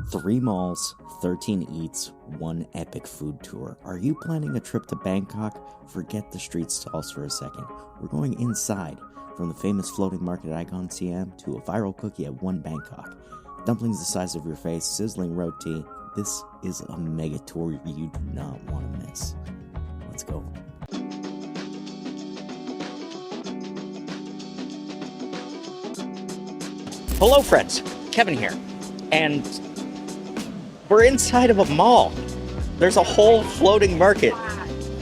3 malls, 13 eats, 1 epic food tour. Are you planning a trip to Bangkok? Forget the street stalls for a second. We're going inside, from the famous floating market at Iconsiam to a viral cookie at One Bangkok. Dumplings the size of your face, sizzling roti. This is a mega tour you do not want to miss. Let's go. Hello friends, Kevin here, and we're inside of a mall. There's a whole floating market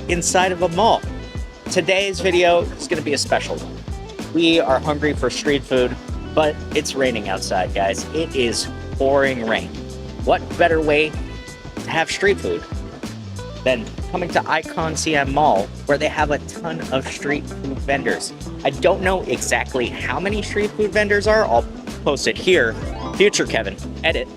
inside of a mall. Today's video is going to be a special one. We are hungry for street food, but it's raining outside, guys. It is pouring rain. What better way to have street food than coming to Iconsiam Mall, where they have a ton of street food vendors. I don't know exactly how many street food vendors are. I'll post it here. Future Kevin, edit.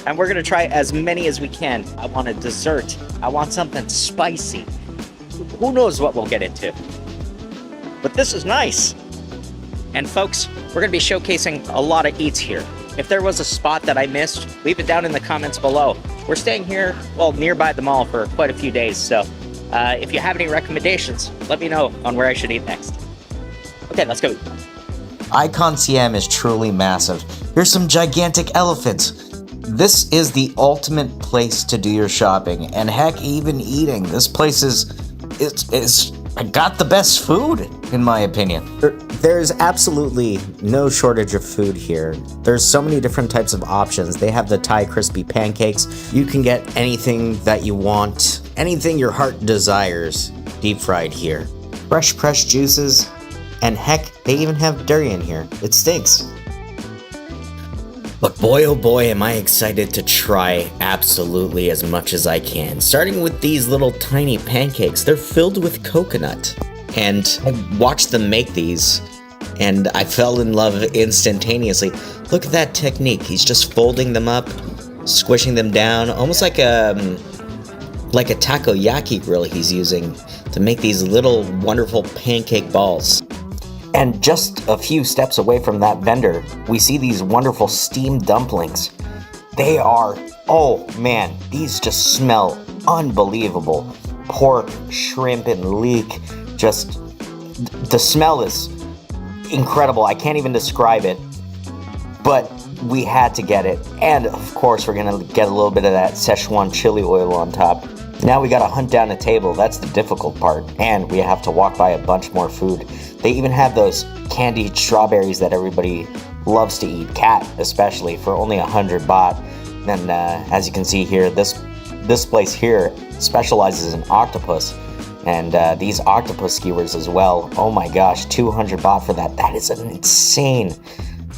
And we're gonna try as many as we can. I want a dessert. I want something spicy. Who knows what we'll get into? But this is nice. And folks, we're gonna be showcasing a lot of eats here. If there was a spot that I missed, leave it down in the comments below. We're staying here, well, nearby the mall for quite a few days, so if you have any recommendations, let me know on where I should eat next. Okay, let's go. Iconsiam is truly massive. Here's some gigantic elephants. This is the ultimate place to do your shopping, and heck, even eating. This place is got the best food, in my opinion. There's absolutely no shortage of food here. There's so many different types of options. They have the Thai crispy pancakes. You can get anything that you want, anything your heart desires, deep fried here. Fresh pressed juices, and heck, they even have durian here. It stinks. But boy oh boy am I excited to try absolutely as much as I can. Starting with these little tiny pancakes. They're filled with coconut. And I watched them make these, and I fell in love instantaneously. Look at that technique. He's just folding them up, squishing them down, almost like a takoyaki grill he's using to make these little wonderful pancake balls. And just a few steps away from that vendor, we see these wonderful steamed dumplings. They are, oh man, these just smell unbelievable. Pork, shrimp, and leek. Just, the smell is incredible. I can't even describe it. But we had to get it. And of course, we're gonna get a little bit of that Sichuan chili oil on top. Now we gotta hunt down a table. That's the difficult part. And we have to walk by a bunch more food. They even have those candied strawberries that everybody loves to eat, cat especially, for only 100 baht. And as you can see here, this place here specializes in octopus. And these octopus skewers as well. Oh my gosh, 200 baht for that. That is an insane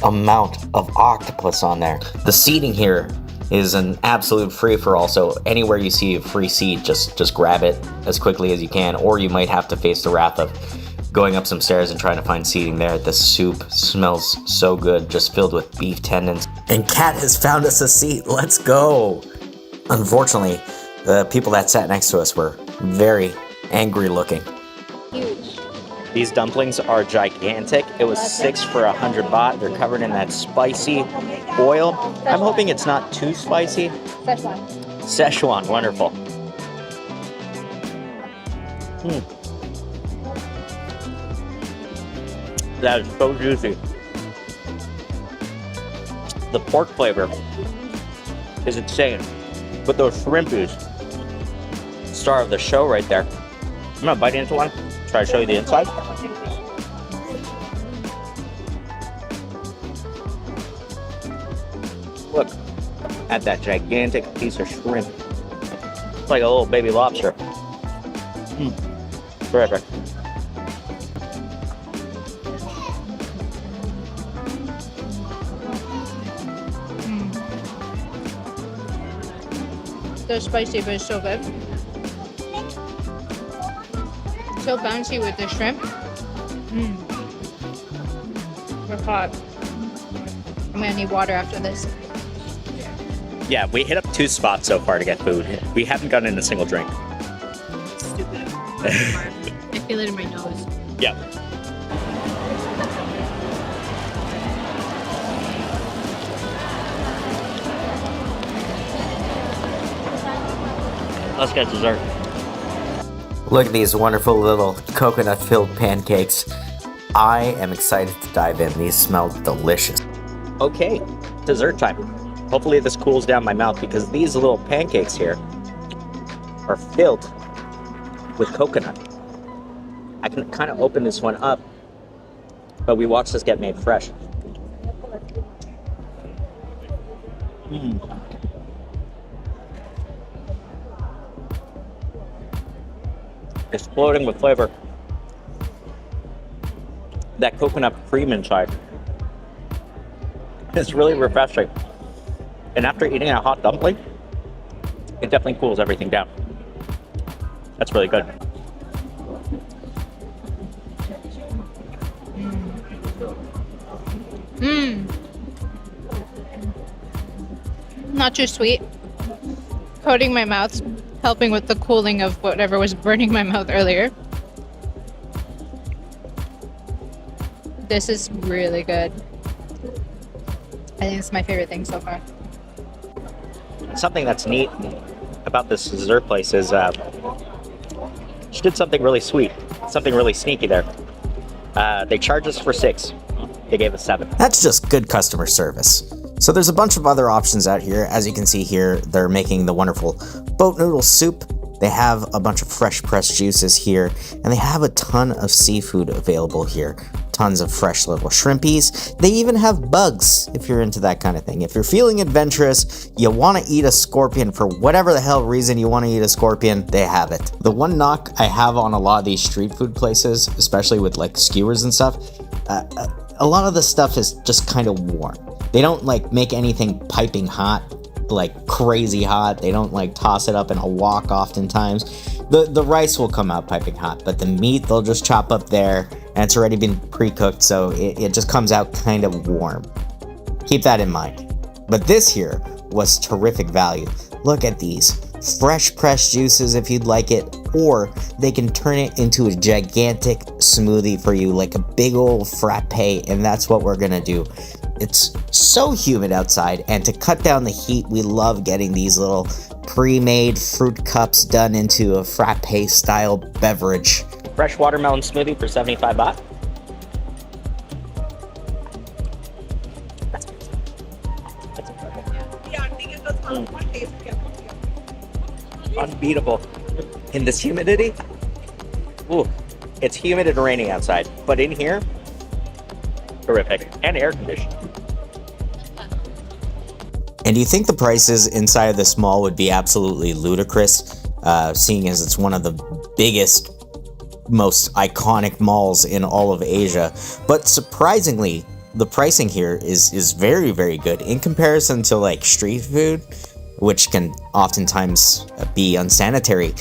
amount of octopus on there. The seating here is an absolute free-for-all, so anywhere you see a free seat, just grab it as quickly as you can, or you might have to face the wrath of going up some stairs and trying to find seating there. The soup smells so good, just filled with beef tendons. And Kat has found us a seat. Let's go. Unfortunately, the people that sat next to us were very angry looking. Huge. These dumplings are gigantic. It was 6 for 100 baht. They're covered in that spicy oil. I'm hoping it's not too spicy. Szechuan. Szechuan, wonderful. That is so juicy. The pork flavor is insane. But those shrimpies, star of the show right there. I'm gonna bite into one, try to show you the inside. Look at that gigantic piece of shrimp. It's like a little baby lobster. Terrific. So spicy, but it's so good. So bouncy with the shrimp. We're hot. I'm gonna need water after this. Yeah, we hit up 2 spots so far to get food. We haven't gotten a single drink. Stupid. I feel it in my nose. Yeah. let's get dessert. Look at these wonderful little coconut-filled pancakes. I am excited to dive in. These smell delicious. Okay, dessert time. Hopefully this cools down my mouth because these little pancakes here are filled with coconut. I can kind of open this one up, but we watch this get made fresh. Exploding with flavor. That coconut cream inside. It's really refreshing. And after eating a hot dumpling, it definitely cools everything down. That's really good. Not too sweet. Coating my mouth, helping with the cooling of whatever was burning my mouth earlier. This is really good. I think it's my favorite thing so far. Something that's neat about this dessert place is she did something really sweet, something really sneaky there. They charged us for 6. They gave us 7. That's just good customer service. So there's a bunch of other options out here. As you can see here, they're making the wonderful boat noodle soup. They have a bunch of fresh pressed juices here, and they have a ton of seafood available here. Tons of fresh little shrimpies. They even have bugs if you're into that kind of thing. If you're feeling adventurous, you want to eat a scorpion for whatever the hell reason you want to eat a scorpion, they have it. The one knock I have on a lot of these street food places, especially with like skewers and stuff, a lot of the stuff is just kind of warm. They don't like make anything piping hot, like crazy hot. They don't like toss it up in a wok oftentimes. The rice will come out piping hot, but the meat they'll just chop up there, and it's already been pre-cooked, so it just comes out kind of warm. Keep that in mind. But this here was terrific value. Look at these. Fresh pressed juices if you'd like it, or they can turn it into a gigantic smoothie for you, like a big old frappe, and that's what we're gonna do. It's so humid outside, and to cut down the heat, we love getting these little pre-made fruit cups done into a frappe style beverage. Fresh watermelon smoothie for 75 baht. That's incredible. Unbeatable. In this humidity, ooh, it's humid and raining outside, but in here, terrific, and air conditioned. And do you think the prices inside of this mall would be absolutely ludicrous, seeing as it's one of the biggest, most iconic malls in all of Asia? But surprisingly, the pricing here is very, very good in comparison to like street food, which can oftentimes be unsanitary.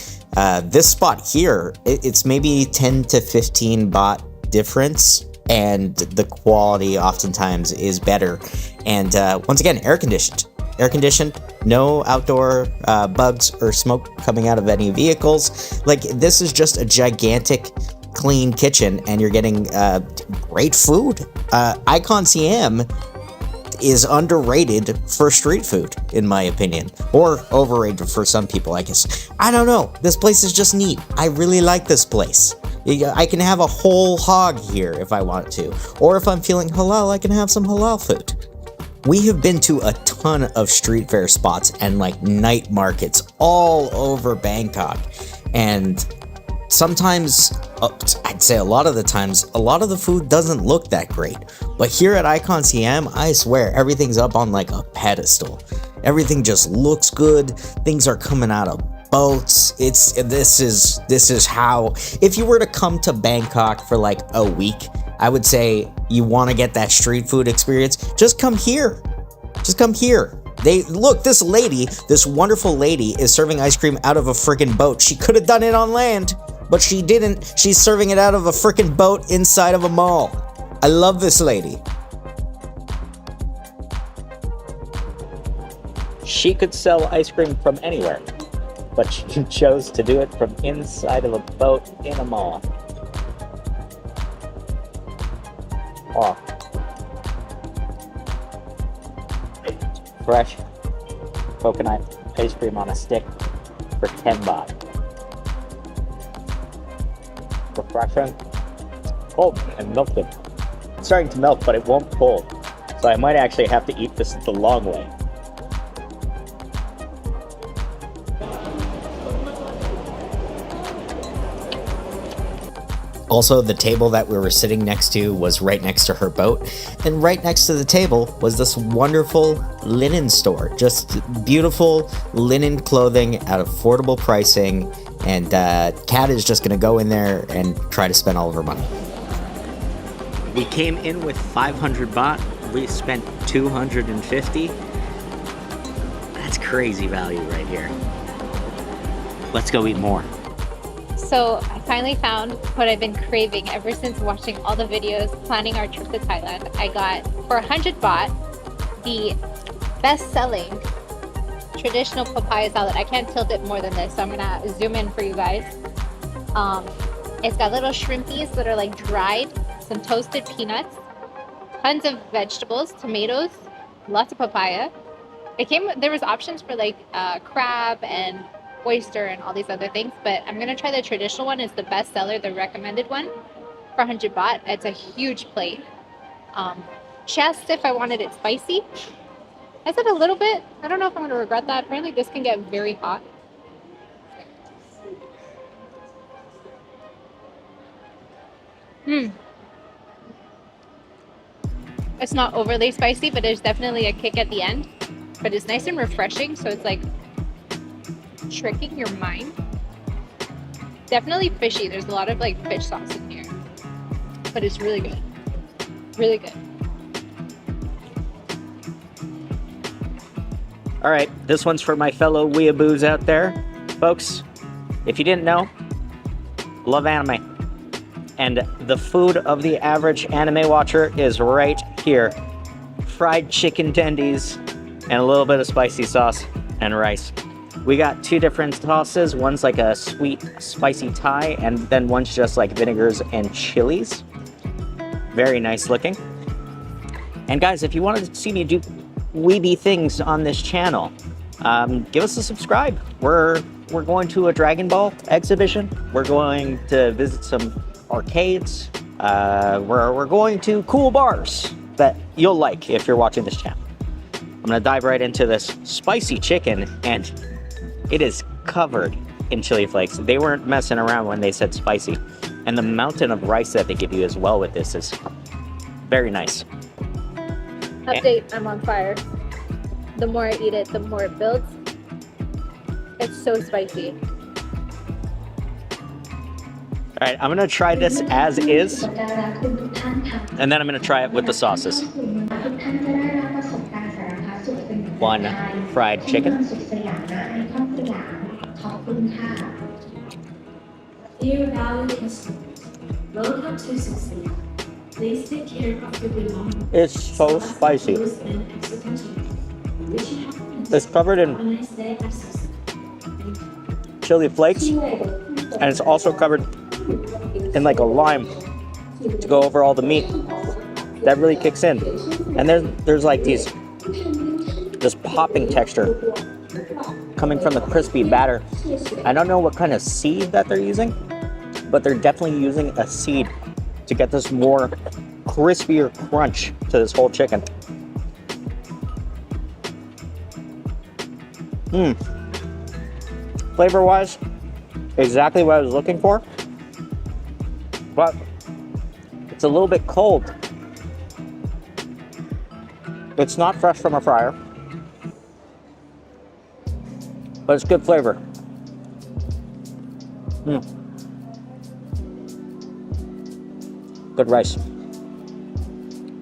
This spot here, it's maybe 10 to 15 baht difference, and the quality oftentimes is better. And once again, air conditioned, no outdoor bugs or smoke coming out of any vehicles. Like, this is just a gigantic clean kitchen, and you're getting great food. Iconsiam is underrated for street food, in my opinion, or overrated for some people, I guess. I don't know. This place is just neat. I really like this place. I can have a whole hog here if I want to, or if I'm feeling halal, I can have some halal food. We have been to a ton of street fair spots and like night markets all over Bangkok, and sometimes, I'd say a lot of the times, a lot of the food doesn't look that great. But here at Iconsiam, I swear, everything's up on like a pedestal. Everything just looks good. Things are coming out of boats. This is how, if you were to come to Bangkok for like a week, I would say you want to get that street food experience, just come here. Just come here. Look, this wonderful lady is serving ice cream out of a freaking boat. She could have done it on land, but she didn't. She's serving it out of a freaking boat inside of a mall. I love this lady. She could sell ice cream from anywhere, but she chose to do it from inside of a boat in a mall. Oh. Fresh coconut ice cream on a stick. for 10 baht. Refreshing. Cold and melted. It's starting to melt, but it won't pull. So I might actually have to eat this the long way. Also, the table that we were sitting next to was right next to her boat, and right next to the table was this wonderful linen store. Just beautiful linen clothing at affordable pricing, and Kat is just gonna go in there and try to spend all of her money. We came in with 500 baht. We spent 250. That's crazy value right here. Let's go eat more. So I finally found what I've been craving ever since watching all the videos planning our trip to Thailand. I got, for 100 baht, the best-selling traditional papaya salad. I can't tilt it more than this, so I'm gonna zoom in for you guys. It's got little shrimpies that are like dried, some toasted peanuts, tons of vegetables, tomatoes, lots of papaya. There was options for like crab and oyster and all these other things, but I'm gonna try the traditional one. It's the best seller, the recommended one, for 100 baht. It's a huge plate. She asked if I wanted it spicy. I said a little bit. I don't know if I'm gonna regret that. Apparently this can get very hot. It's not overly spicy, but there's definitely a kick at the end. But it's nice and refreshing, so it's like tricking your mind. Definitely fishy. There's a lot of like fish sauce in here, but it's really good. Really good. All right, this one's for my fellow weeaboos out there. Folks, if you didn't know, love anime. And the food of the average anime watcher is right here. Fried chicken tendies and a little bit of spicy sauce and rice. We got two different sauces. One's like a sweet, spicy Thai, and then one's just like vinegars and chilies. Very nice looking. And guys, if you wanted to see me do weeby things on this channel, give us a subscribe. We're going to a Dragon Ball exhibition. We're going to visit some arcades. We're going to cool bars that you'll like if you're watching this channel. I'm gonna dive right into this spicy chicken, and it is covered in chili flakes. They weren't messing around when they said spicy. And the mountain of rice that they give you as well with this is very nice. Update, I'm on fire. The more I eat it, the more it builds. It's so spicy. All right, I'm gonna try this as is, and then I'm gonna try it with the sauces. One fried chicken. Dear valued customers, welcome to Sooksiam. Please take care of your belongings. It's so spicy. It's covered in chili flakes, and it's also covered in like a lime to go over all the meat. That really kicks in. And there's like this popping texture coming from the crispy batter. I don't know what kind of seed that they're using, but they're definitely using a seed to get this more crispier crunch to this whole chicken. Flavor wise, exactly what I was looking for, but it's a little bit cold. It's not fresh from a fryer, but it's good flavor. Good rice.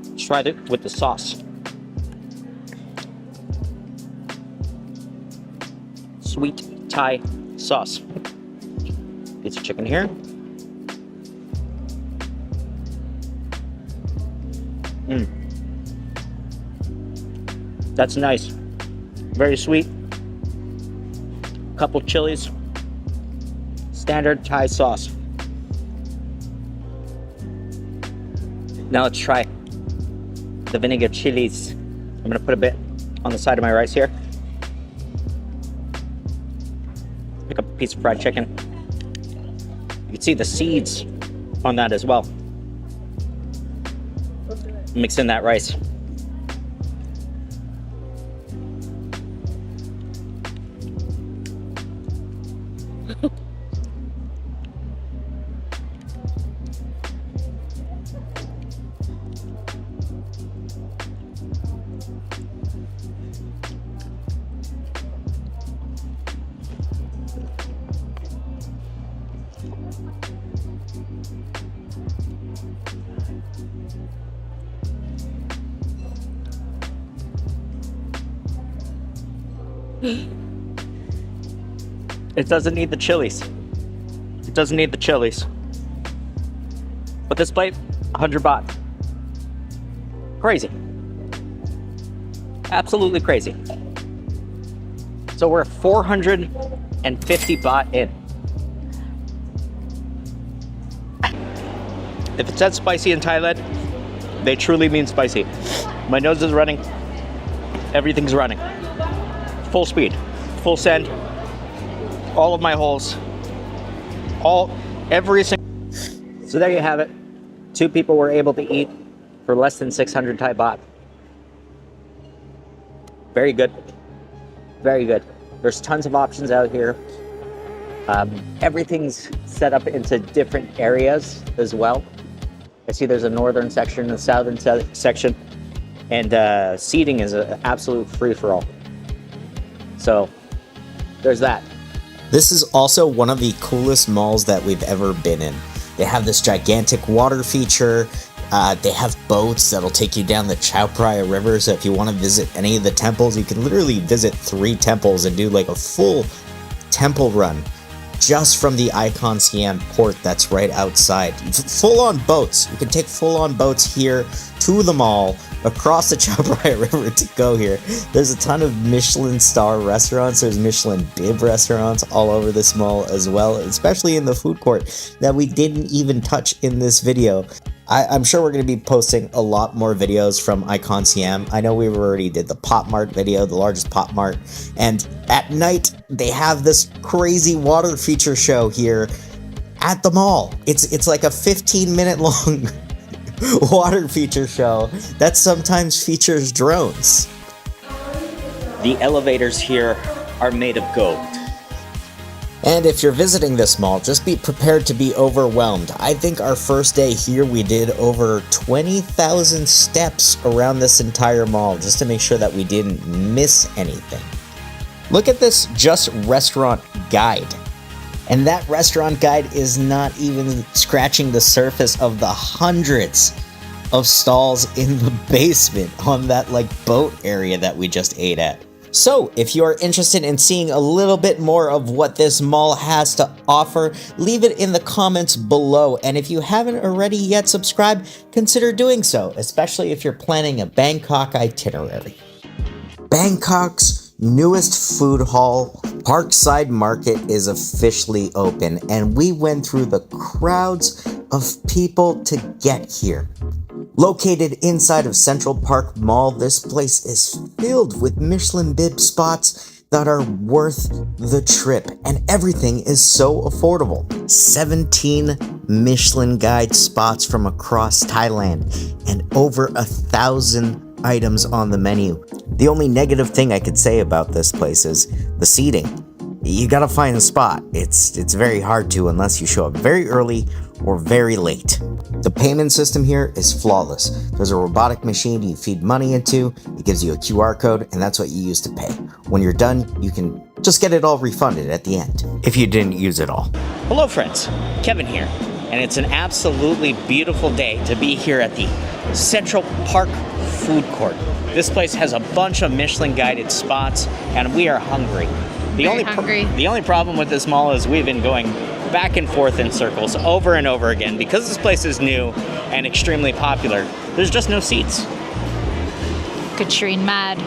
Let's try it with the sauce. Sweet Thai sauce. Piece of chicken here. That's nice. Very sweet. Couple chilies. Standard Thai sauce. Now let's try the vinegar chilies. I'm gonna put a bit on the side of my rice here. Pick up a piece of fried chicken. You can see the seeds on that as well. Mix in that rice. It doesn't need the chilies. It doesn't need the chilies. But this plate, 100 baht. Crazy. Absolutely crazy. So we're 450 baht in. If it says spicy in Thailand, they truly mean spicy. My nose is running. Everything's running. Full speed, full send. All of my holes. Every single. So there you have it. 2 people were able to eat for less than 600 Thai baht. Very good. Very good. There's tons of options out here. Everything's set up into different areas as well. I see there's a northern section and a southern section. And seating is an absolute free-for-all. So there's that. This is also one of the coolest malls that we've ever been in. They have this gigantic water feature. They have boats that'll take you down the Chao Phraya River. So if you want to visit any of the temples, you can literally visit 3 temples and do like a full temple run just from the Iconsiam port that's right outside. Full-on boats. You can take full-on boats here to the mall, across the Chao Phraya River to go here. There's a ton of Michelin-starred restaurants. There's Michelin Bib restaurants all over this mall as well, especially in the food court that we didn't even touch in this video. I'm sure we're going to be posting a lot more videos from Iconsiam. I know we already did the Pop Mart video, the largest Pop Mart, and at night they have this crazy water feature show here at the mall. It's like a 15-minute long water feature show that sometimes features drones. The elevators here are made of gold. And if you're visiting this mall, just be prepared to be overwhelmed. I think our first day here we did over 20,000 steps around this entire mall just to make sure that we didn't miss anything. Look at this just restaurant guide. And that restaurant guide is not even scratching the surface of the hundreds of stalls in the basement on that like boat area that we just ate at. So if you are interested in seeing a little bit more of what this mall has to offer, leave it in the comments below. And if you haven't already yet subscribed, consider doing so, especially if you're planning a Bangkok itinerary. Bangkok's newest food hall, Parkside Market, is officially open, and we went through the crowds of people to get here. Located inside of Central Park Mall, this place is filled with Michelin Bib spots that are worth the trip, and everything is so affordable. 17 Michelin Guide spots from across Thailand, and over 1,000 items on the menu. The only negative thing I could say about this place is the seating. You gotta find a spot. It's very hard to unless you show up very early or very late. The payment system here is flawless. There's a robotic machine you feed money into, it gives you a QR code, and that's what you use to pay. When you're done, you can just get it all refunded at the end, if you didn't use it all. Hello friends, Kevin here, and it's an absolutely beautiful day to be here at the Central Park Food Court. This place has a bunch of Michelin guided spots, and we are hungry. The only problem with this mall is we've been going back and forth in circles over and over again. Because this place is new and extremely popular, there's just no seats. Katrine mad.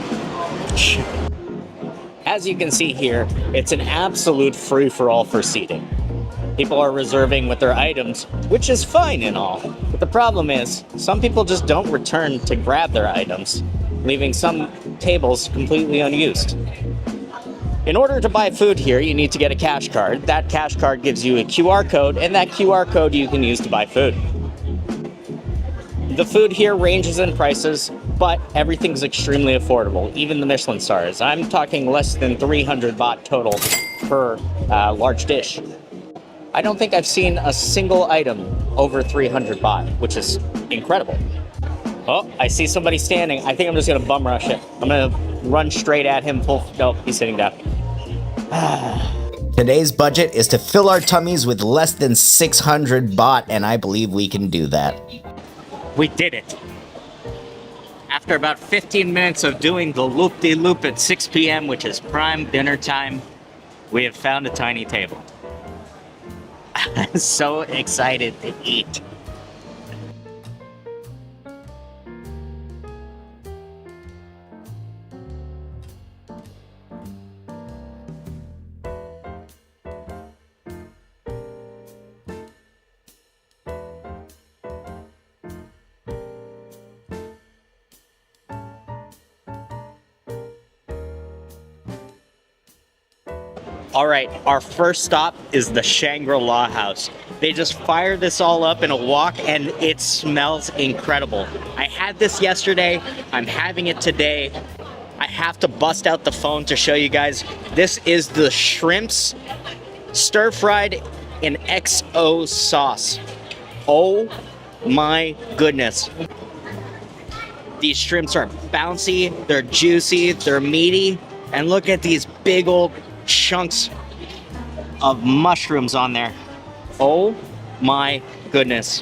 As you can see here, it's an absolute free-for-all for seating. People are reserving with their items, which is fine and all. But the problem is, some people just don't return to grab their items, leaving some tables completely unused. In order to buy food here, you need to get a cash card. That cash card gives you a QR code, and that QR code you can use to buy food. The food here ranges in prices, but everything's extremely affordable, even the Michelin stars. I'm talking less than 300 baht total per large dish. I don't think I've seen a single item over 300 baht, which is incredible. Oh, I see somebody standing. I think I'm just gonna bum rush it. I'm gonna run straight at him full. Nope, he's sitting down. Today's budget is to fill our tummies with less than 600 baht, and I believe we can do that. We did it. After about 15 minutes of doing the loop-de-loop at 6 p.m., which is prime dinner time, we have found a tiny table. I'm so excited to eat. All right, our first stop is the Shangra Law House. They just fire this all up in a wok and it smells incredible. I had this yesterday, I'm having it today. I have to bust out the phone to show you guys. This is the shrimps stir-fried in XO sauce. Oh my goodness. These shrimps are bouncy, they're juicy, they're meaty, and look at these big old chunks of mushrooms on there. Oh my goodness.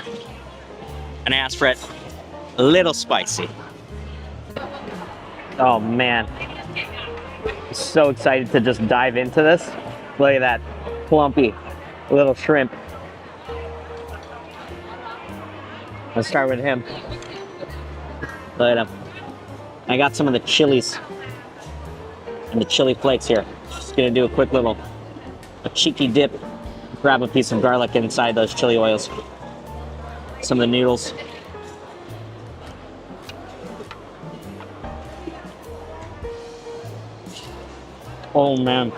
And I asked for it a little spicy. Oh man. I'm so excited to just dive into this. Look at that plumpy little shrimp. Let's start with him. Look at him. I got some of the chilies and the chili flakes here. Just gonna do a quick little cheeky dip. Grab a piece of garlic inside those chili oils. Some of the noodles. Oh man.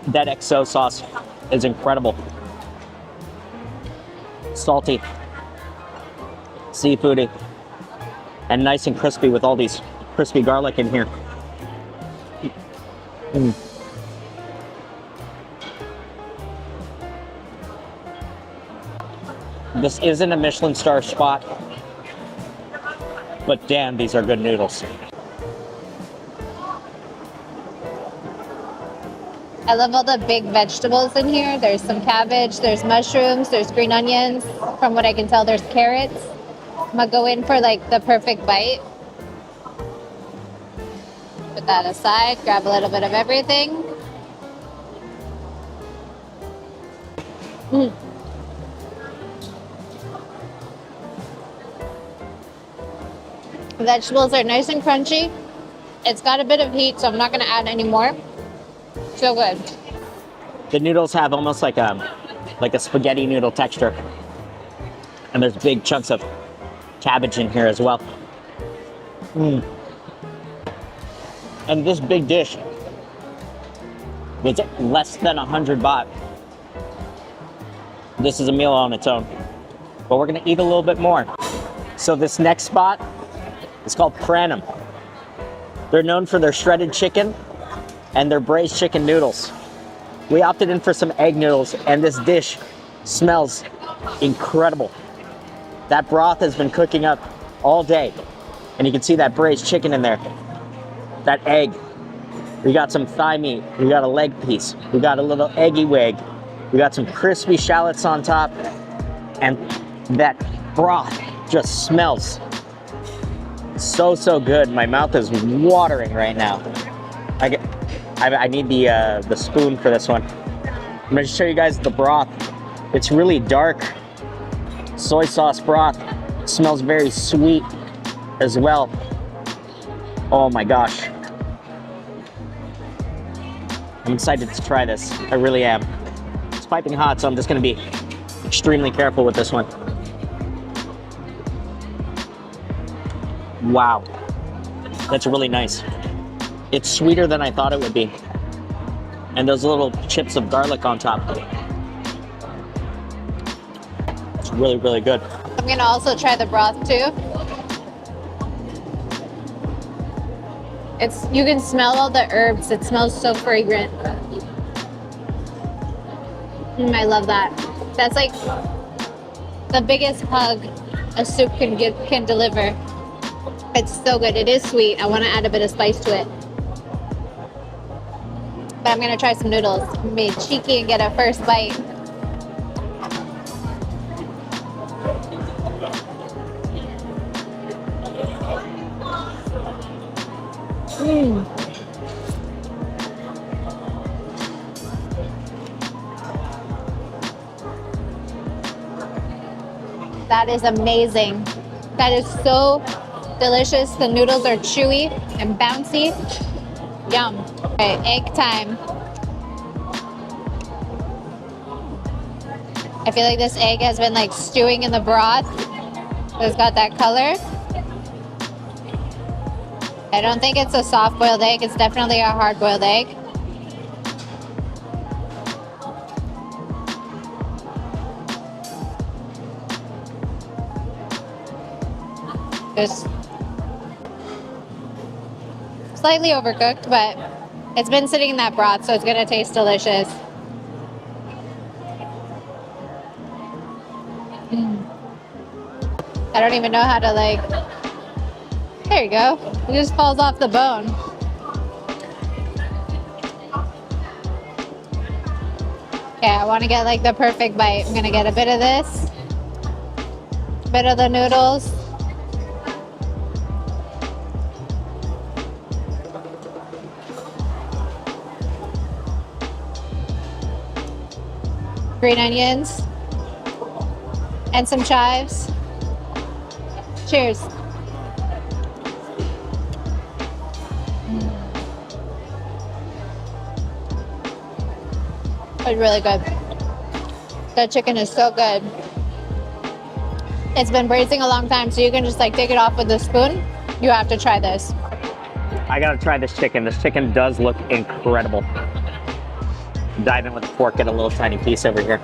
That XO sauce is incredible. Salty, seafoody, and nice and crispy with all these crispy garlic in here. Mm. This isn't a Michelin star spot, but damn, these are good noodles. I love all the big vegetables in here. There's some cabbage, there's mushrooms, there's green onions. From what I can tell, there's carrots. I'm gonna go in for like the perfect bite. Put that aside, grab a little bit of everything. Mm. The vegetables are nice and crunchy. It's got a bit of heat, so I'm not gonna add any more. So good. The noodles have almost like a spaghetti noodle texture. And there's big chunks of cabbage in here as well. Mm. And this big dish was less than 100 baht. This is a meal on its own. But we're gonna eat a little bit more. So this next spot is called Khanom. They're known for their shredded chicken and their braised chicken noodles. We opted in for some egg noodles, and this dish smells incredible. That broth has been cooking up all day, and you can see that braised chicken in there. That egg. We got some thigh meat. We got a leg piece. We got a little eggy wig. We got some crispy shallots on top, and that broth just smells so good. My mouth is watering right now. I need the spoon for this one. I'm gonna show you guys the broth. It's really dark soy sauce broth. It smells very sweet as well. Oh my gosh. I'm excited to try this. I really am. It's piping hot, so I'm just gonna be extremely careful with this one. Wow. That's really nice. It's sweeter than I thought it would be. And those little chips of garlic on top. It's really, really good. I'm gonna also try the broth too. You can smell all the herbs. It smells so fragrant. I love that. That's like the biggest hug a soup can deliver. It's so good. It is sweet. I want to add a bit of spice to it. But I'm gonna try some noodles. I'm gonna be cheeky and get a first bite. That is amazing. That is so delicious. The noodles are chewy and bouncy. Yum. Okay, egg time. I feel like this egg has been like stewing in the broth. It's got that color. I don't think it's a soft-boiled egg. It's definitely a hard-boiled egg. Just slightly overcooked, but it's been sitting in that broth, so it's gonna taste delicious. I don't even know how to like, there you go. It just falls off the bone. Yeah, I want to get like the perfect bite. I'm gonna get a bit of this, a bit of the noodles. Green onions and some chives. Cheers. It's really good. That chicken is so good. It's been braising a long time, so you can just like take it off with a spoon. You have to try this. I gotta try this chicken. This chicken does look incredible. Dive in with a fork, get a little tiny piece over here.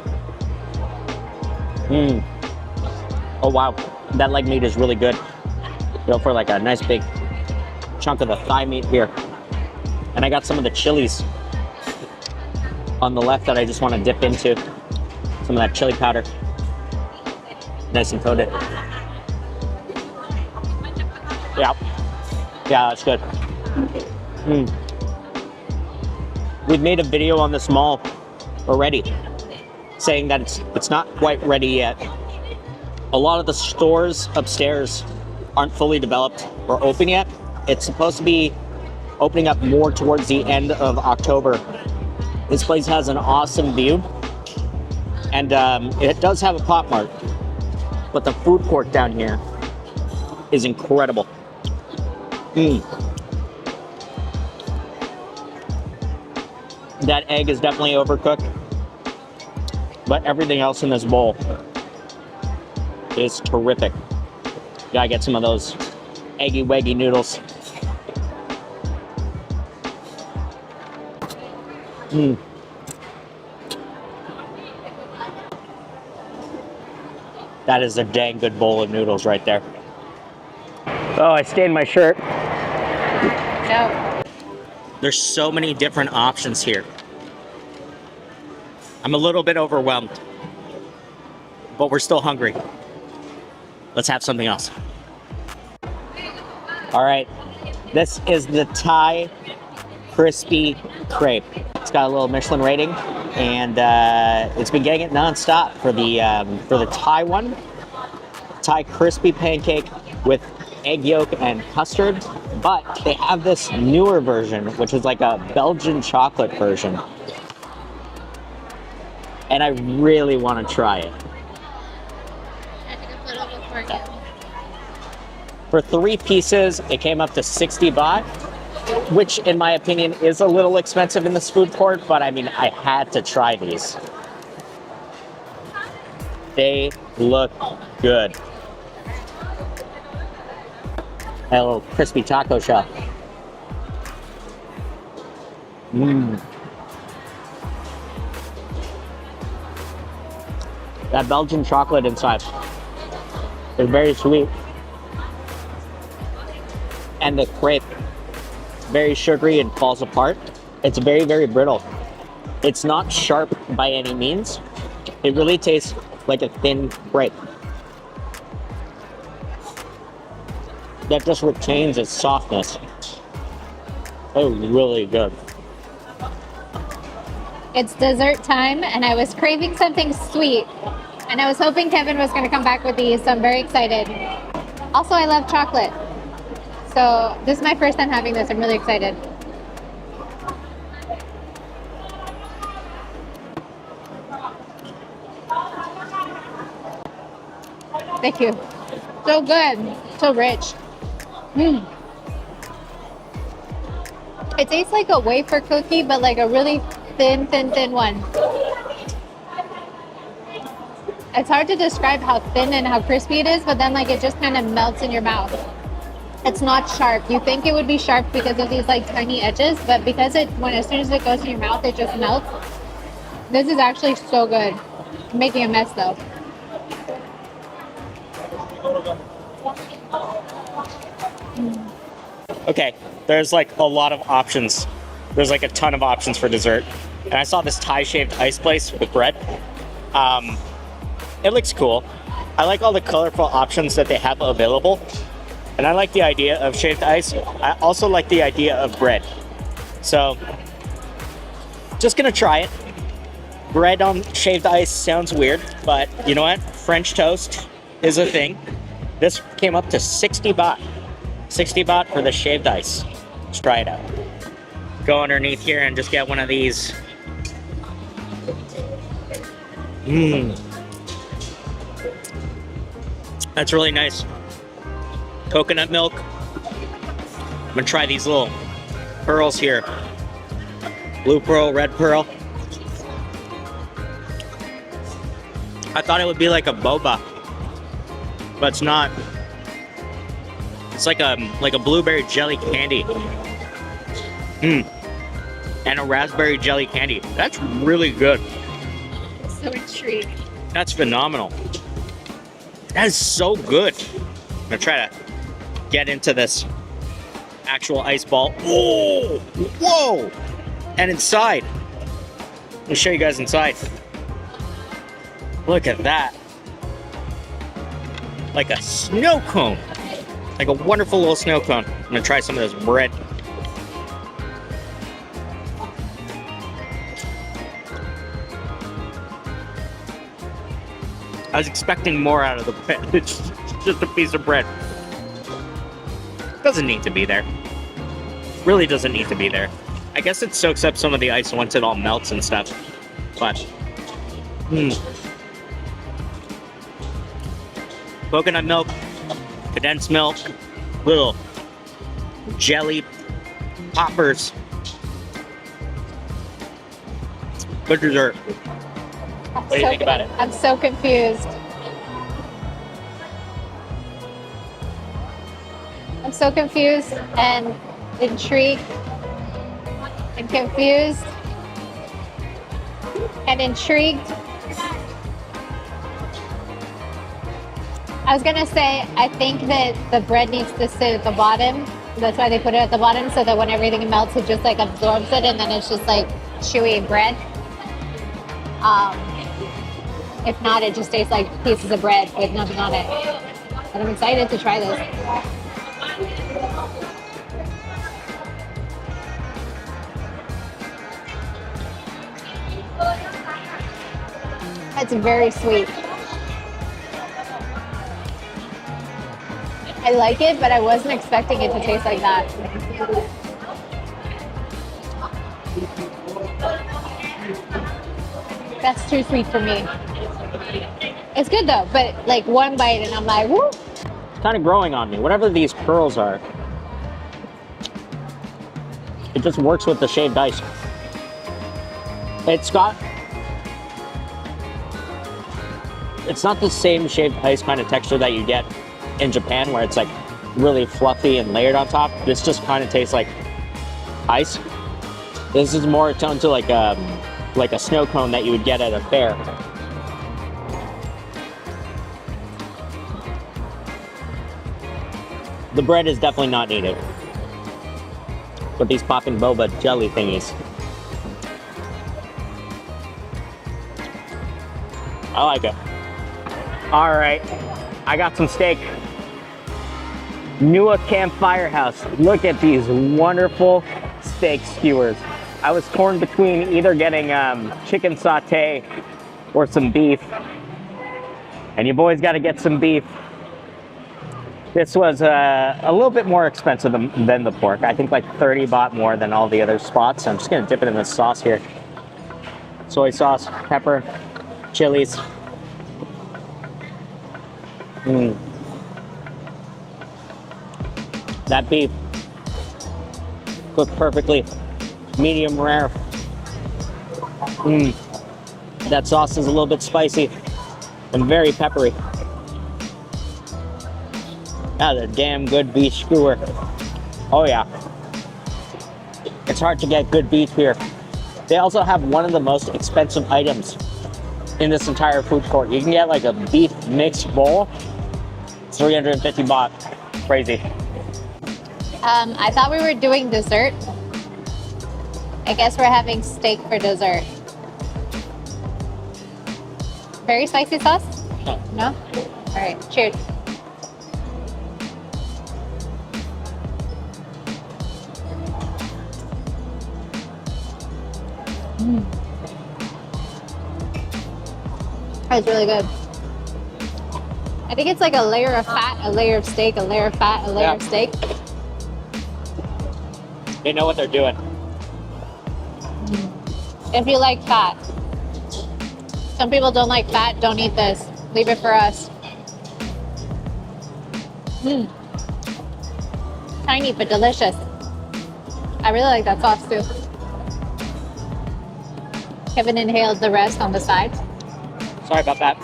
Oh wow, that leg meat is really good. Go for like a nice big chunk of the thigh meat here. And I got some of the chilies on the left that I just want to dip into. Some of that chili powder. Nice and coated. Yeah, that's good. We've made a video on this mall already saying that it's not quite ready yet. A lot of the stores upstairs aren't fully developed or open yet. It's supposed to be opening up more towards the end of October. This place has an awesome view, and it does have a Pop Mart, but the food court down here is incredible. That egg is definitely overcooked, but everything else in this bowl is terrific. Gotta get some of those eggy weggy noodles. That is a dang good bowl of noodles right there. Oh, I stained my shirt. No. There's so many different options here. I'm a little bit overwhelmed, but we're still hungry. Let's have something else. All right, this is the Thai crispy crepe. It's got a little Michelin rating, and it's been getting it nonstop for the Thai one. Thai crispy pancake with egg yolk and custard, but they have this newer version, which is like a Belgian chocolate version. And I really want to try it. For 3 pieces, it came up to 60 baht, which in my opinion is a little expensive in this food court, but I mean, I had to try these. They look good. A little crispy taco shell. Mmm. That Belgian chocolate inside is very sweet. And the crepe, very sugary and falls apart. It's very, very brittle. It's not sharp by any means. It really tastes like a thin crepe that just retains its softness. Oh, really good. It's dessert time, and I was craving something sweet. And I was hoping Kevin was going to come back with these, so I'm very excited. Also, I love chocolate. So this is my first time having this. I'm really excited. Thank you. So good. So rich. Mm. It tastes like a wafer cookie, but like a really thin one. It's hard to describe how thin and how crispy it is, but then like it just kind of melts in your mouth. It's not sharp. You think it would be sharp because of these like tiny edges, but because as soon as it goes in your mouth, it just melts. This is actually so good. I'm making a mess though. Okay, there's like a lot of options. There's like a ton of options for dessert. And I saw this Thai shaved ice place with bread. It looks cool. I like all the colorful options that they have available. And I like the idea of shaved ice. I also like the idea of bread. So, just gonna try it. Bread on shaved ice sounds weird, but you know what? French toast is a thing. This came up to 60 baht. 60 baht for the shaved ice. Let's try it out. Go underneath here and just get one of these. Mmm. That's really nice. Coconut milk. I'm gonna try these little pearls here. Blue pearl, red pearl. I thought it would be like a boba, but it's not. It's like a blueberry jelly candy. Mmm. And a raspberry jelly candy. That's really good. So intrigued. That's phenomenal. That is so good. I'm gonna try to get into this actual ice ball. Oh, whoa! And inside. Let me show you guys inside. Look at that. Like a snow cone. Like a wonderful little snow cone. I'm gonna try some of this bread. I was expecting more out of the bread. It's just a piece of bread. Doesn't need to be there. Really doesn't need to be there. I guess it soaks up some of the ice once it all melts and stuff. But, coconut milk, condensed milk, little jelly poppers. Good dessert. What do you think about it? I'm so confused. I'm so confused and intrigued and confused and intrigued. I was gonna say, I think that the bread needs to sit at the bottom. That's why they put it at the bottom, so that when everything melts, it just like absorbs it, and then it's just like chewy bread. If not, it just tastes like pieces of bread with nothing on it. But I'm excited to try this. It's very sweet. I like it, but I wasn't expecting it to taste like that. That's too sweet for me. It's good though, but like one bite and I'm like, woo! It's kind of growing on me. Whatever these pearls are, it just works with the shaved ice. It's not the same shaved ice kind of texture that you get in Japan, where it's like really fluffy and layered on top. This just kind of tastes like ice. This is more toned to like a snow cone that you would get at a fair. The bread is definitely not needed. But these popping boba jelly thingies. I like it. All right, I got some steak. New Camp Firehouse. Look at these wonderful steak skewers. I was torn between either getting chicken sauté or some beef. And you boys got to get some beef. This was a little bit more expensive than the pork. I think like 30 baht more than all the other spots. I'm just gonna dip it in this sauce here. Soy sauce, pepper, chilies. That beef cooked perfectly, medium rare. That sauce is a little bit spicy and very peppery. That's a damn good beef skewer. Oh yeah. It's hard to get good beef here. They also have one of the most expensive items in this entire food court. You can get like a beef mixed bowl, 350 baht. Crazy. I thought we were doing dessert. I guess we're having steak for dessert. Very spicy sauce? No? All right, cheers. That's really good. I think it's like a layer of fat, a layer of steak, a layer of fat, a layer of steak. They know what they're doing. If you like fat. Some people don't like fat, don't eat this. Leave it for us. Tiny but delicious. I really like that sauce too. Kevin inhaled the rest on the side. Sorry about that.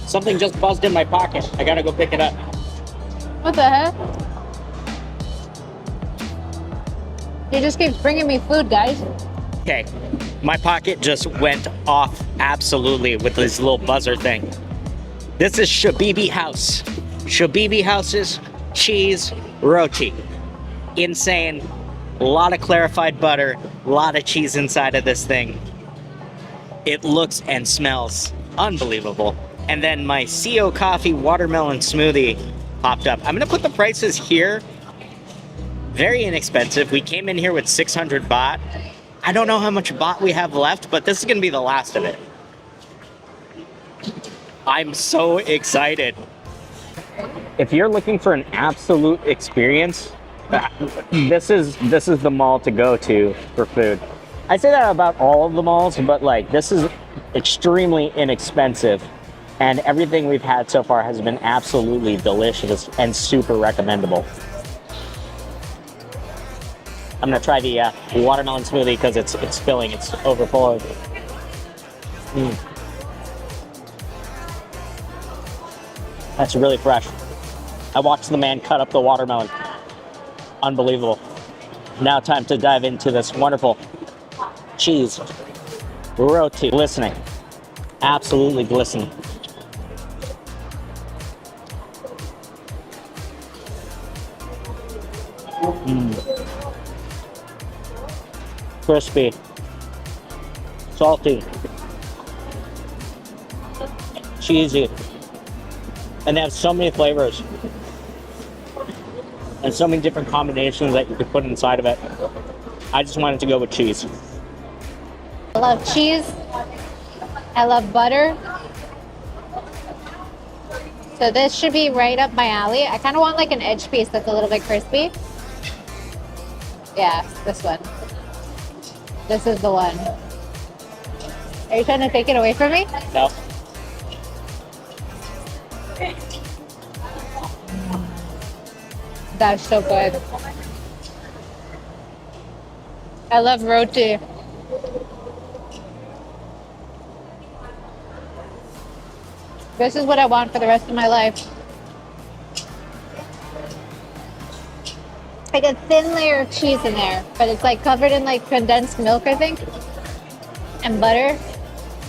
Something just buzzed in my pocket. I gotta go pick it up. What the heck? He just keeps bringing me food, guys. Okay, my pocket just went off absolutely with this little buzzer thing. This is Shabibi House. Shabibi House's Cheese Roti. Insane. A lot of clarified butter, a lot of cheese inside of this thing. It looks and smells unbelievable. And then my CO Coffee watermelon smoothie popped up. I'm gonna put the prices here. Very inexpensive. We came in here with 600 baht. I don't know how much baht we have left, but this is gonna be the last of it. I'm so excited. If you're looking for an absolute experience, this is the mall to go to for food. I say that about all of the malls, but like this is extremely inexpensive, and everything we've had so far has been absolutely delicious and super recommendable. I'm gonna try the watermelon smoothie because it's filling, it's overflowing. That's really fresh. I watched the man cut up the watermelon. Unbelievable. Now time to dive into this wonderful cheese roti. Glistening. Absolutely glistening. Crispy. Salty. Cheesy. And they have so many flavors. And so many different combinations that you could put inside of it. I just wanted to go with cheese. I love cheese. I love butter. So this should be right up my alley. I kind of want like an edge piece that's a little bit crispy. Yeah, this one. This is the one. Are you trying to take it away from me? No. That's so good. I love roti. This is what I want for the rest of my life. like a thin layer of cheese in there, but it's like covered in like condensed milk, I think, and butter,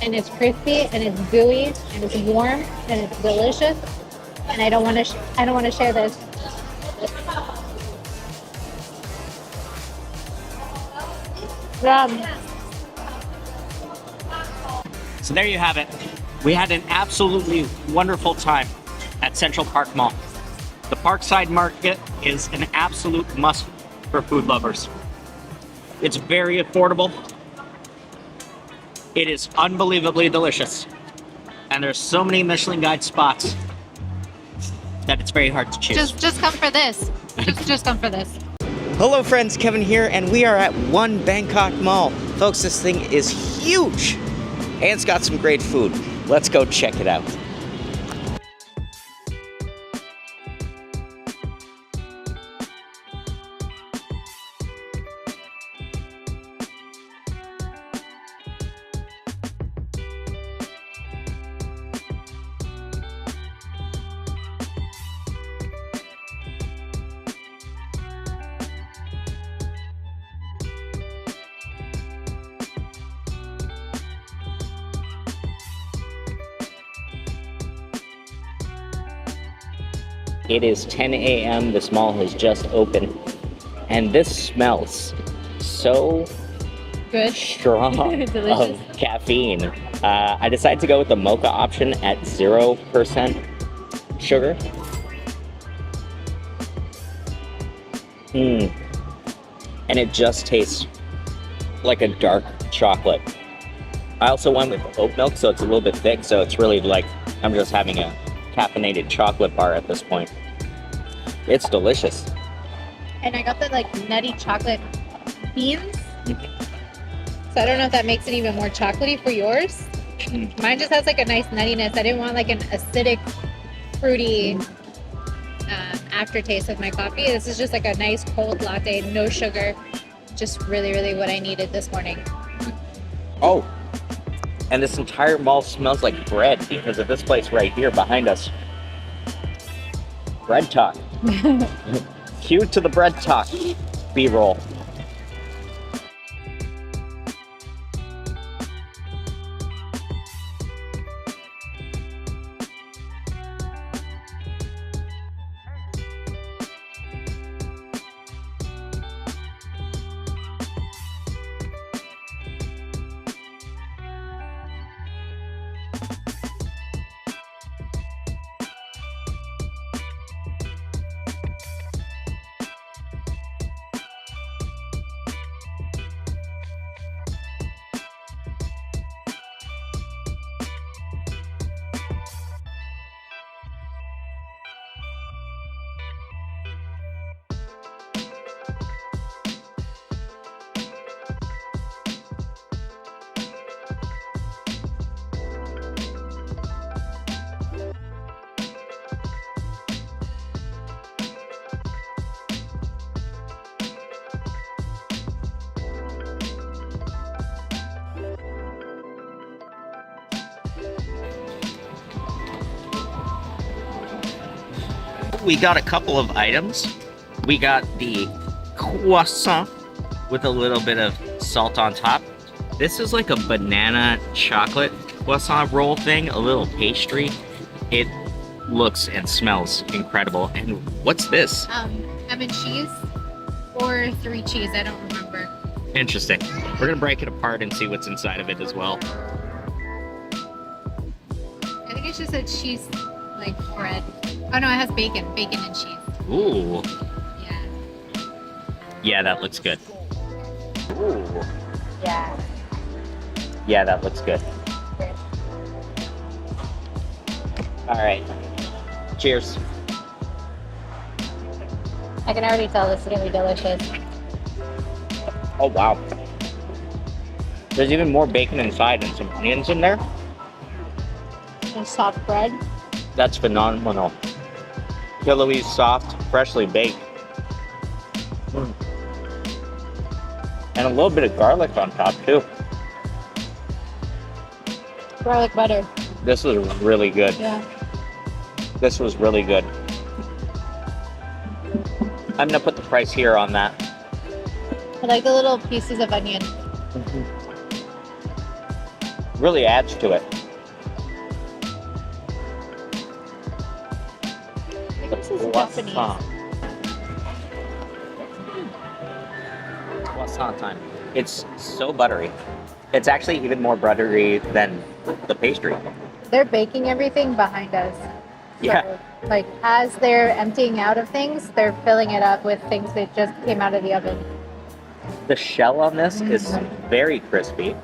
and it's crispy and it's gooey and it's warm and it's delicious. And I don't want to share this. So there you have it. We had an absolutely wonderful time at Central Park Mall. The Parkside Market is an absolute must for food lovers. It's very affordable. It is unbelievably delicious. And there's so many Michelin Guide spots that it's very hard to choose. Just come for this. Just come for this. Hello friends, Kevin here, and we are at One Bangkok Mall. Folks, this thing is huge, and it's got some great food. Let's go check it out. It is 10 a.m. This mall has just opened, and this smells so Good. strong Delicious. of caffeine. I decided to go with the mocha option at 0% sugar. And it just tastes like a dark chocolate. I also went with oat milk, so it's a little bit thick, so it's really like I'm just having a caffeinated chocolate bar at this point. It's delicious. And I got the like nutty chocolate beans. So I don't know if that makes it even more chocolatey for yours. Mine just has like a nice nuttiness. I didn't want like an acidic, fruity aftertaste of my coffee. This is just like a nice cold latte, no sugar. Just really, really what I needed this morning. Oh, and this entire mall smells like bread because of this place right here behind us. BreadTalk. Cue to the BreadTalk B-roll. We got a couple of items. We got the croissant with a little bit of salt on top. This is like a banana chocolate croissant roll thing, a little pastry. It looks and smells incredible. And what's this? Lemon cheese or 3 cheese, I don't remember. Interesting. We're gonna break it apart and see what's inside of it as well. I think it's just a cheese like bread. Oh no, it has bacon and cheese. Ooh. Yeah. Yeah, that looks good. Ooh. Yeah. Yeah, that looks good. All right. Cheers. I can already tell this is gonna be delicious. Oh, wow. There's even more bacon inside and some onions in there. And soft bread. That's phenomenal. Pillowy, soft, freshly baked. And a little bit of garlic on top, too. Garlic butter. This was really good. Yeah. This was really good. I'm gonna put the price here on that. I like the little pieces of onion. Really adds to it. I think this is Japanese. Croissant time. It's so buttery. It's actually even more buttery than the pastry. They're baking everything behind us. Yeah. So, like, as they're emptying out of things, they're filling it up with things that just came out of the oven. The shell on this is very crispy.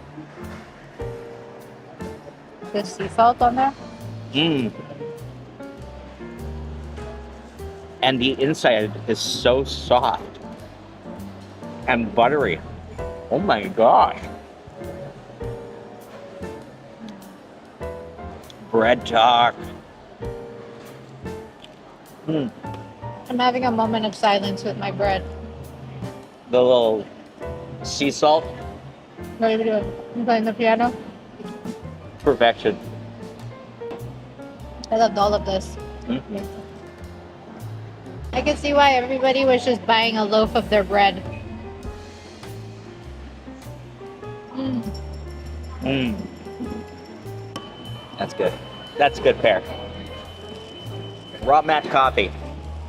There's sea salt on there. Mmm. And the inside is so soft and buttery. Oh my gosh. BreadTalk. I'm having a moment of silence with my bread. The little sea salt. What are you doing? You playing the piano? Perfection. I loved all of this. Mm-hmm. I could see why everybody was just buying a loaf of their bread. That's good. That's a good pair. Raw mat coffee,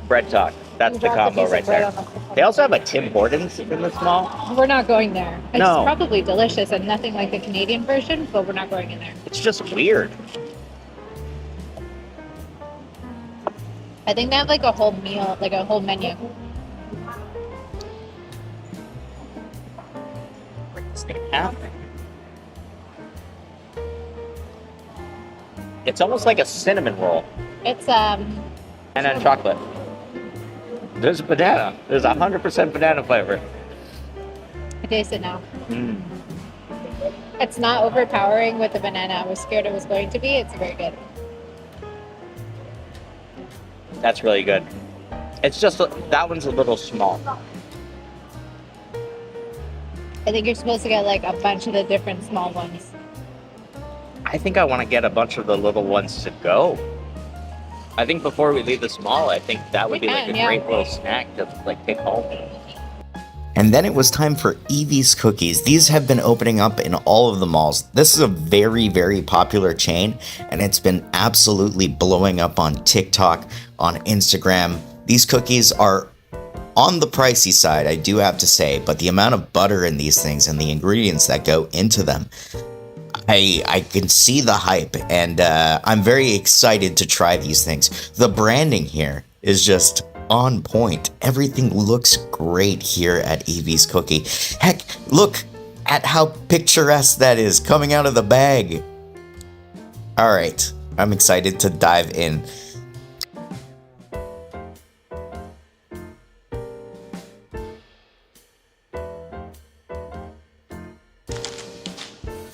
BreadTalk. That's the combo right there. They also have a Tim Hortons in the mall. We're not going there. It's No. probably delicious and nothing like the Canadian version, but we're not going in there. It's just weird. I think they have like a whole meal, like a whole menu. What's the happening? It's almost like a cinnamon roll It's and then chocolate. There's banana. There's 100% banana flavor. I taste it now. Mm. It's not overpowering with the banana. I was scared it was going to be. It's very good. That's really good. It's just that one's a little small. I think you're supposed to get like a bunch of the different small ones. I think I want to get a bunch of the little ones to go. I think before we leave the mall, I think that would be like a great little snack to like take home. And then it was time for Evie's Cookies. These have been opening up in all of the malls. This is a very, very popular chain, and it's been absolutely blowing up on TikTok, on Instagram. These cookies are on the pricey side, I do have to say, but the amount of butter in these things and the ingredients that go into them, I can see the hype, and I'm very excited to try these things. The branding here is just on point. Everything looks great here at Evie's Cookie. Heck, look at how picturesque that is coming out of the bag. All right, I'm excited to dive in.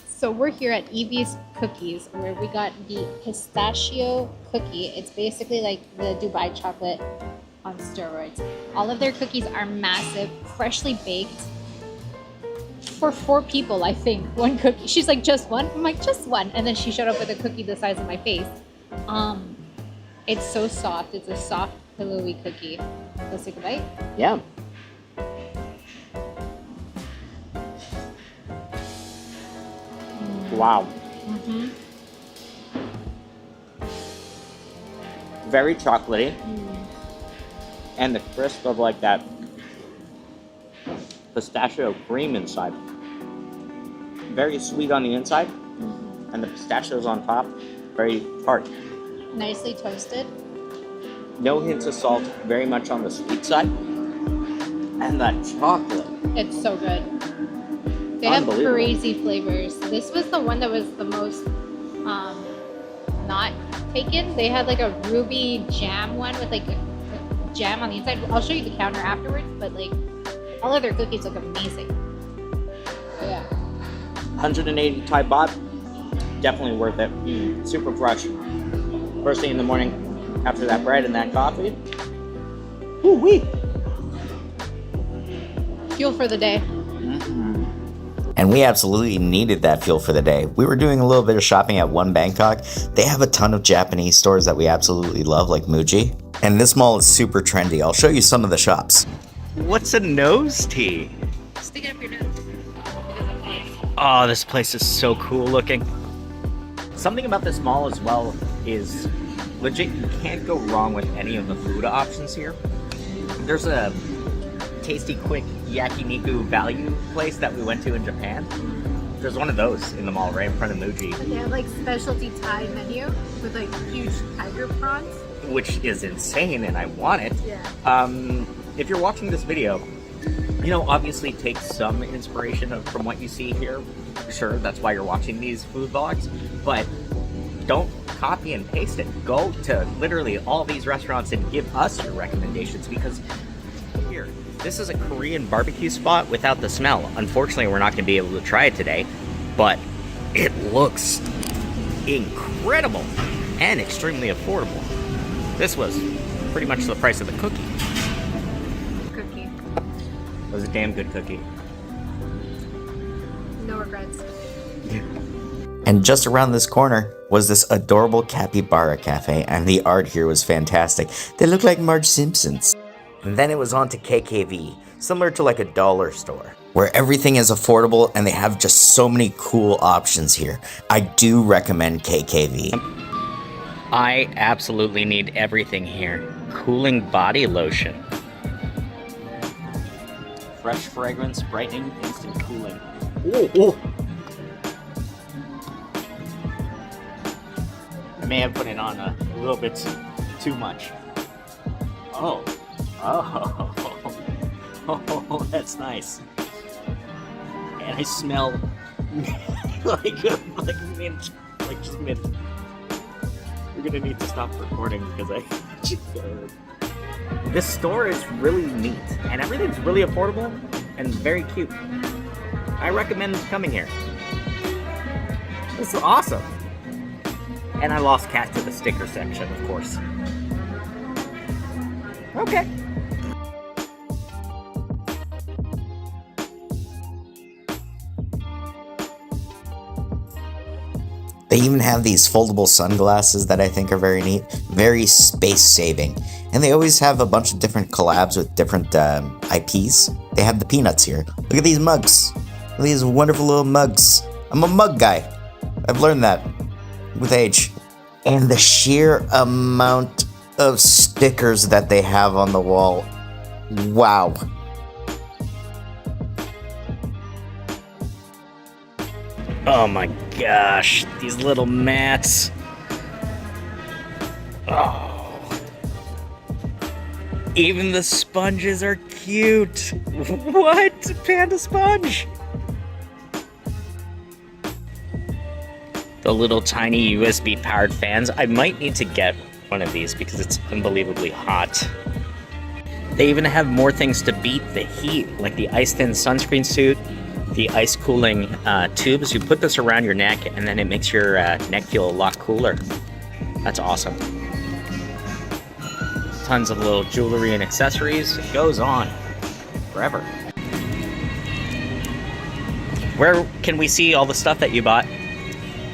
So we're here at Evie's Cookies, where we got the pistachio cookie. It's basically like the Dubai chocolate on steroids. All of their cookies are massive, freshly baked. For 4 people, I think. One cookie. She's like, just one? I'm like, just one. And then she showed up with a cookie the size of my face. It's so soft. It's a soft, pillowy cookie. Let's take a bite. Yeah. Wow. Mm-hmm. Very chocolatey. And the crisp of like that pistachio cream inside. Very sweet on the inside. And the pistachios on top. Very tart. Nicely toasted. No hints of salt. Very much on the sweet side. And that chocolate. It's so good. They have crazy flavors. This was the one that was the most not taken. They had like a ruby jam one with like a jam on the inside. I'll show you the counter afterwards, but like all of their cookies look amazing. So, yeah. 180 Thai baht. Definitely worth it. Super fresh. First thing in the morning after that bread and that coffee. Woo-wee. Fuel for the day. And we absolutely needed that fuel for the day. We were doing a little bit of shopping at One Bangkok. They have a ton of Japanese stores that we absolutely love, like Muji. And this mall is super trendy. I'll show you some of the shops. What's a nose tea? Stick it up your nose. Oh, this place is so cool looking. Something about this mall as well is legit, you can't go wrong with any of the food options here. There's a tasty, quick yakiniku value place that we went to in Japan. There's one of those in the mall right in front of Muji. But they have like specialty Thai menu with like huge tiger prawns. Which is insane, and I want it. Yeah. If you're watching this video, you know, obviously take some inspiration from what you see here. Sure, that's why you're watching these food vlogs, but don't copy and paste it. Go to literally all these restaurants and give us your recommendations, because here, this is a Korean barbecue spot without the smell. Unfortunately, we're not going to be able to try it today, but it looks incredible and extremely affordable. This was pretty much the price of the cookie. Cookie. It was a damn good cookie. No regrets. And just around this corner was this adorable capybara cafe, and the art here was fantastic. They look like Marge Simpsons. And then it was on to KKV, similar to like a dollar store, where everything is affordable and they have just so many cool options here. I do recommend KKV. I absolutely need everything here. Cooling body lotion. Fresh fragrance, brightening, instant cooling. Ooh, ooh. I may have put it on a little bit too much. Oh. Oh. Oh, that's nice. And I smell like mint. Like just mint. We're gonna need to stop recording because I just This store is really neat, and everything's really affordable and very cute. I recommend coming here. This is awesome. And I lost Cat to the sticker section, of course. Okay. They even have these foldable sunglasses that I think are very neat, very space saving. And they always have a bunch of different collabs with different IPs. They have the peanuts here. Look at these mugs. Look at these wonderful little mugs. I'm a mug guy. I've learned that with age. And the sheer amount of stickers that they have on the wall. Wow. Oh my gosh, these little mats. Oh. Even the sponges are cute. What? Panda sponge. The little tiny USB powered fans. I might need to get one of these because it's unbelievably hot. They even have more things to beat the heat, like the ice thin sunscreen suit, the ice cooling tubes. You put this around your neck and then it makes your neck feel a lot cooler. That's awesome. Tons of little jewelry and accessories. It goes on forever. Where can we see all the stuff that you bought?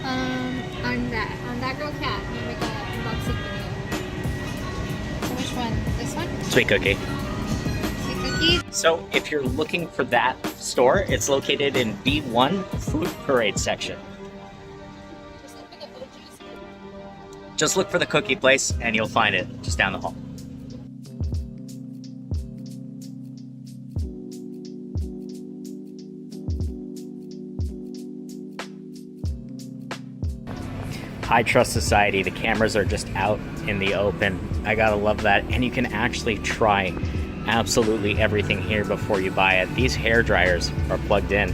On that girl cat. I'm gonna make an unboxing video. So which one? This one? Sweet Cookie. Sweet Cookie? So if you're looking for that store, it's located in B1 Food Parade section. Just look for the cookie place and you'll find it just down the hall. High Trust Society, the cameras are just out in the open. I gotta love that. And you can actually try absolutely everything here before you buy it. These hair dryers are plugged in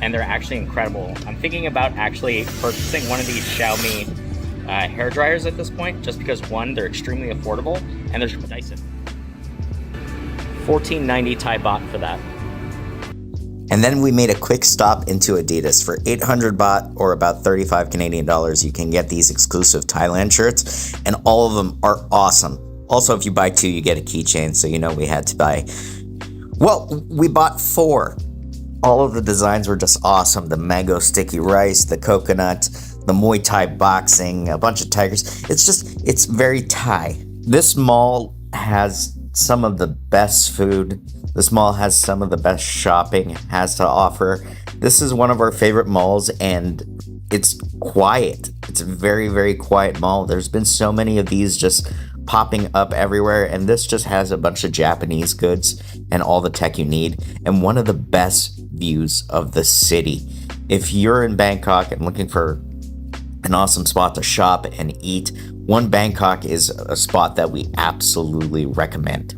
and they're actually incredible. I'm thinking about actually purchasing one of these Xiaomi hair dryers at this point, just because one, they're extremely affordable, and there's Dyson. $14.90 Thai baht for that. And then we made a quick stop into Adidas. For 800 baht, or about 35 Canadian dollars, you can get these exclusive Thailand shirts, and all of them are awesome. Also, if you buy two, you get a keychain, so you know we had to buy. Well, we bought 4. All of the designs were just awesome. The mango sticky rice, the coconut, the Muay Thai boxing, a bunch of tigers. It's very Thai. This mall has some of the best food. This mall has some of the best shopping it has to offer. This is one of our favorite malls, and it's quiet. It's a very, very quiet mall. There's been so many of these just popping up everywhere, and this just has a bunch of Japanese goods and all the tech you need, and one of the best views of the city. If you're in Bangkok and looking for an awesome spot to shop and eat, One Bangkok is a spot that we absolutely recommend.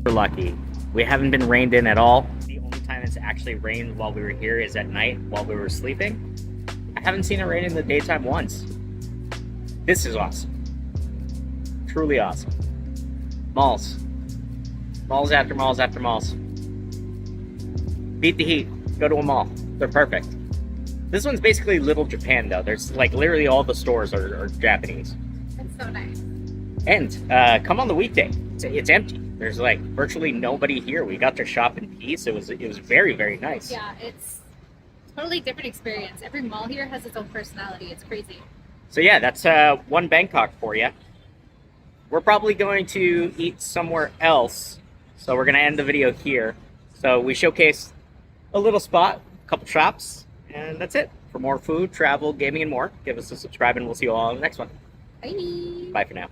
We're lucky. We haven't been rained in at all. The only time it's actually rained while we were here is at night while we were sleeping. I haven't seen it rain in the daytime once. This is awesome. Truly awesome. Malls. Malls after malls after malls. Beat the heat. Go to a mall. They're perfect. This one's basically Little Japan, though. There's like literally all the stores are Japanese. That's so nice. And come on the weekday. It's empty. There's like virtually nobody here. We got to shop in peace. It was very, very nice. Yeah, it's totally different experience. Every mall here has its own personality. It's crazy. So yeah, that's One Bangkok for you. We're probably going to eat somewhere else. So we're going to end the video here. So we showcased a little spot, a couple shops, and that's it. For more food, travel, gaming, and more, give us a subscribe, and we'll see you all on the next one. Bye. Bye for now.